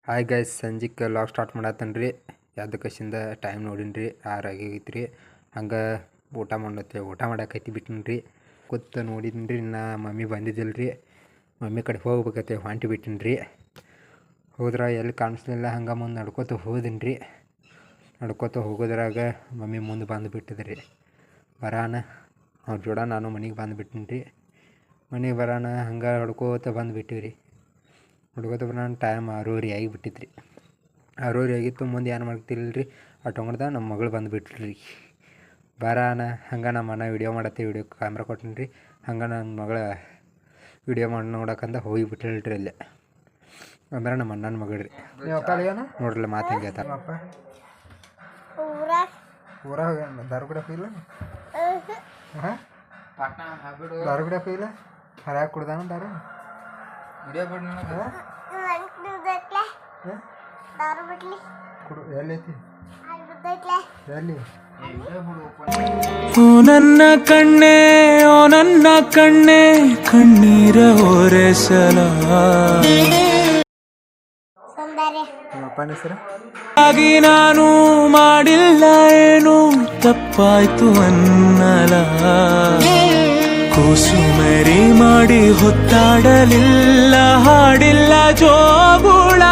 Hi guys, ಸಂಜಿಕ್ಕೆ log start ಮಾಡತ್ತೇನೆ ರೀ. ಯಾವ್ದಕ್ಕಸಿಂದ time ನೋಡಿನಿ ರೀ 6 ಆಗೈತಿ ರೀ. ಹಂಗೆ ಊಟ ಮಾಡಾಕೈತಿ ಬಿಟ್ಟಿನಿ ರೀ. ಕೂತು ನೋಡಿದ್ದೀನಿ ರೀ, ಇನ್ನು ಮಮ್ಮಿ ಬಂದಿದ್ದಿಲ್ಲ ರೀ. ಮಮ್ಮಿ ಕಡೆ ಹೋಗ್ಬೇಕೈತೆ ಹೊಂಟಿ ಬಿಟ್ಟಿನಿ ರೀ. ಹೋದ್ರೆ ಎಲ್ಲಿ ಕಾಣಿಸ್ಲಿಲ್ಲ. ಹಂಗೆ ಮುಂದೆ ನಡ್ಕೋತ ಹೋದಿನಿ ರೀ. ನಡ್ಕೋತ ಹೋಗೋದ್ರಾಗ ಮಮ್ಮಿ ಮುಂದೆ ಬಂದುಬಿಟ್ಟಿದೆ ರೀ. ಬರಾನ ಅವ್ರ ಜೋಡ ನಾನು ಮನೆಗೆ ಬಂದುಬಿಟ್ಟಿನಿ ರೀ. ಮನೆಗೆ ಬರಾನ ಹಂಗೆ ಹೊಡ್ಕೋತ ಬಂದುಬಿಟ್ಟಿವಿ ರೀ. ಹುಡುಗೋದು ನಾನು ಟೈಮ್ 6:30 ಆಗಿಬಿಟ್ಟಿತ್ತು ರೀ. 6:30 ಆಗಿತ್ತು. ಮುಂದೆ ಏನು ಮಾಡ್ತಿಲ್ಲ ರೀ, ಆಟೋಂಗಡ್ದ ನಮ್ಮ ಮಗಳು ಬಂದುಬಿಟ್ರಿ ರೀ. ಬರಾನ ಹಂಗೆ ನಮ್ಮ ಅಣ್ಣ ವೀಡಿಯೋ ವಿಡಿಯೋ ಕ್ಯಾಮ್ರಾ ಕೊಟ್ಟಿನಿ ರೀ. ಹಂಗೆ ನನ್ನ ಮಗಳ ವೀಡಿಯೋ ಮಾಡಿ ನೋಡೋಕಂತ ಹೋಗಿಬಿಟ್ಟಿಲ್ಲ ರೀ. ಅಲ್ಲೇ ಅಂದ್ರೆ ನಮ್ಮ ಅಣ್ಣನ ಮಗಳು ರೀ. ನೋಡ್ರಲ್ಲ ಮಾತು ಹೆಂಗೆ ಆಯ್ತಾರ. ಊರಾಗ ದಾರು ಕುಡಿಯಕ್ಕೆ ಇಲ್ಲ, ದಾರು ಕುಡಿಯಕ್ಕೆ ಇಲ್ಲ. ಹರ್ಯಾಗ ಕುಡ್ದಾನ ದಾರು ಎಲ್ಲೈತಿ ಎಲ್ಲಿ? ಓ ನನ್ನ ಕಣ್ಣೆ, ಓ ನನ್ನ ಕಣ್ಣೆ, ಕಣ್ಣೀರ ಹೊರೆಸಲ ಅಪ್ಪನ ಹೆಸರು ಆಗಿ ನಾನು ಮಾಡಿಲ್ಲ ಏನು ತಪ್ಪಾಯ್ತು ಅನ್ನಲ. ಕೂಸುಮರಿ ಮಾಡಿ ಹೊತ್ತಾಡಲಿಲ್ಲ, ಹಾಡಿಲ್ಲ ಜೋಗುಳ.